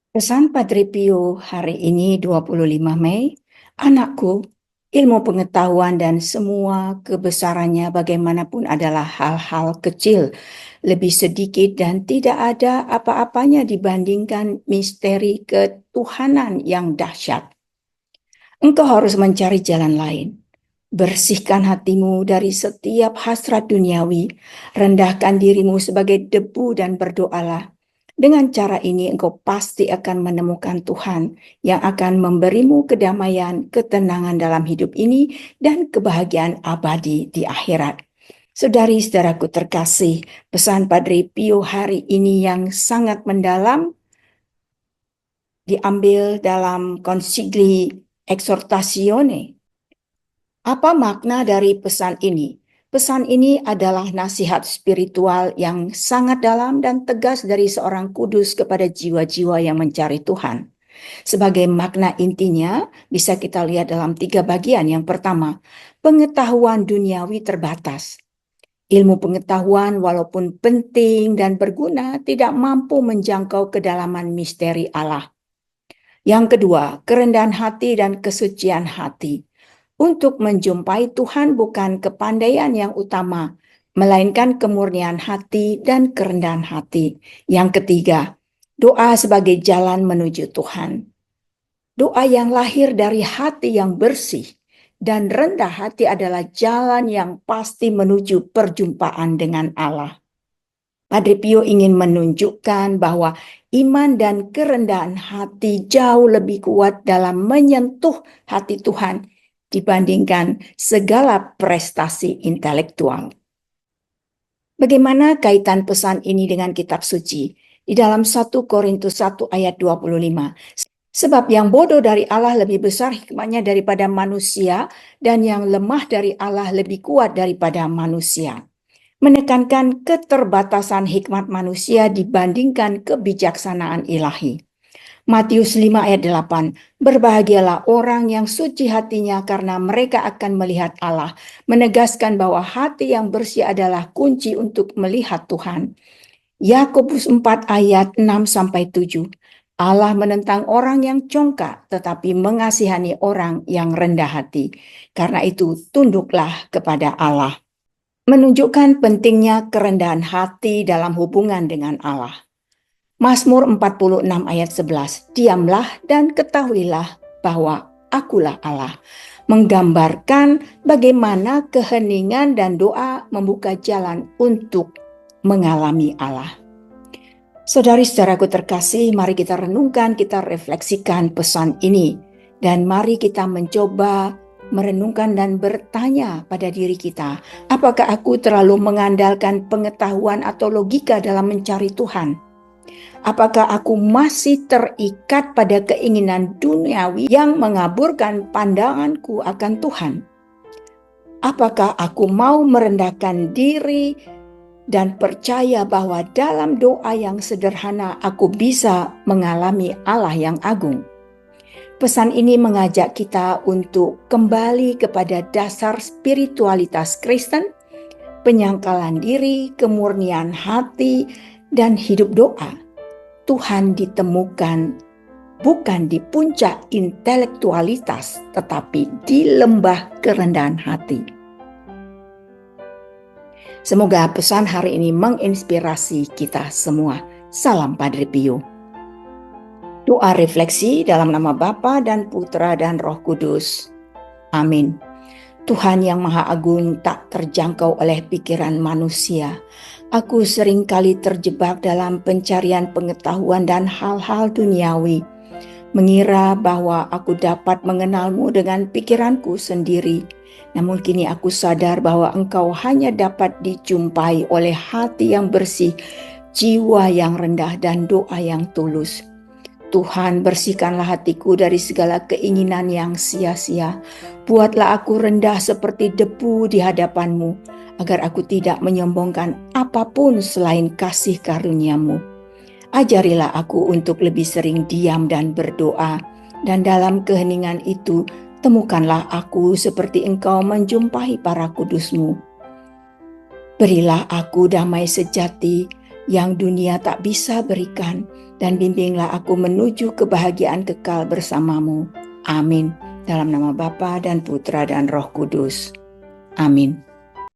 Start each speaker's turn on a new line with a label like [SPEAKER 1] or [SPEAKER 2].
[SPEAKER 1] Pesan Padre Pio hari ini 25 Mei, anakku, ilmu pengetahuan dan semua kebesarannya bagaimanapun adalah hal-hal kecil, lebih sedikit dan tidak ada apa-apanya dibandingkan misteri ketuhanan yang dahsyat. Engkau harus mencari jalan lain. Bersihkan hatimu dari setiap hasrat duniawi, rendahkan dirimu sebagai debu dan berdoalah. Dengan cara ini engkau pasti akan menemukan Tuhan yang akan memberimu kedamaian, ketenangan dalam hidup ini, dan kebahagiaan abadi di akhirat. Saudari-saudaraku terkasih, pesan Padre Pio hari ini yang sangat mendalam diambil dalam Consigli Exhortatione. Apa makna dari pesan ini? Pesan ini adalah nasihat spiritual yang sangat dalam dan tegas dari seorang kudus kepada jiwa-jiwa yang mencari Tuhan. Sebagai makna intinya, bisa kita lihat dalam 3 bagian. Yang pertama, pengetahuan duniawi terbatas. Ilmu pengetahuan walaupun penting dan berguna tidak mampu menjangkau kedalaman misteri Allah. Yang kedua, kerendahan hati dan kesucian hati. Untuk menjumpai Tuhan bukan kepandaian yang utama, melainkan kemurnian hati dan kerendahan hati. Yang ketiga, doa sebagai jalan menuju Tuhan. Doa yang lahir dari hati yang bersih dan rendah hati adalah jalan yang pasti menuju perjumpaan dengan Allah. Padre Pio ingin menunjukkan bahwa iman dan kerendahan hati jauh lebih kuat dalam menyentuh hati Tuhan dibandingkan segala prestasi intelektual. Bagaimana kaitan pesan ini dengan kitab suci? Di dalam 1 Korintus 1 ayat 25. Sebab yang bodoh dari Allah lebih besar hikmatnya daripada manusia, dan yang lemah dari Allah lebih kuat daripada manusia. Menekankan keterbatasan hikmat manusia dibandingkan kebijaksanaan ilahi. Matius 5 ayat 8, berbahagialah orang yang suci hatinya karena mereka akan melihat Allah, menegaskan bahwa hati yang bersih adalah kunci untuk melihat Tuhan. Yakobus 4 ayat 6-7, Allah menentang orang yang congkak tetapi mengasihani orang yang rendah hati. Karena itu tunduklah kepada Allah. Menunjukkan pentingnya kerendahan hati dalam hubungan dengan Allah. Mazmur 46 ayat 11, diamlah dan ketahuilah bahwa akulah Allah. Menggambarkan bagaimana keheningan dan doa membuka jalan untuk mengalami Allah. Saudari-saudaraku terkasih, mari kita renungkan, kita refleksikan pesan ini. Dan mari kita mencoba merenungkan dan bertanya pada diri kita, apakah aku terlalu mengandalkan pengetahuan atau logika dalam mencari Tuhan? Apakah aku masih terikat pada keinginan duniawi yang mengaburkan pandanganku akan Tuhan? Apakah aku mau merendahkan diri dan percaya bahwa dalam doa yang sederhana aku bisa mengalami Allah yang agung? Pesan ini mengajak kita untuk kembali kepada dasar spiritualitas Kristen, penyangkalan diri, kemurnian hati, dan hidup doa. Tuhan ditemukan bukan di puncak intelektualitas, tetapi di lembah kerendahan hati. Semoga pesan hari ini menginspirasi kita semua. Salam Padre Pio. Doa refleksi dalam nama Bapa dan Putra dan Roh Kudus. Amin. Tuhan yang Maha Agung tak terjangkau oleh pikiran manusia. Aku seringkali terjebak dalam pencarian pengetahuan dan hal-hal duniawi, mengira bahwa aku dapat mengenalmu dengan pikiranku sendiri. Namun kini aku sadar bahwa Engkau hanya dapat dijumpai oleh hati yang bersih, jiwa yang rendah dan doa yang tulus. Tuhan, bersihkanlah hatiku dari segala keinginan yang sia-sia. Buatlah aku rendah seperti debu di hadapan-Mu, agar aku tidak menyombongkan apapun selain kasih karunia-Mu. Ajarilah aku untuk lebih sering diam dan berdoa, dan dalam keheningan itu, temukanlah aku seperti Engkau menjumpai para kudus-Mu. Berilah aku damai sejati yang dunia tak bisa berikan, dan bimbinglah aku menuju kebahagiaan kekal bersamamu. Amin. Dalam nama Bapa dan Putra dan Roh Kudus. Amin.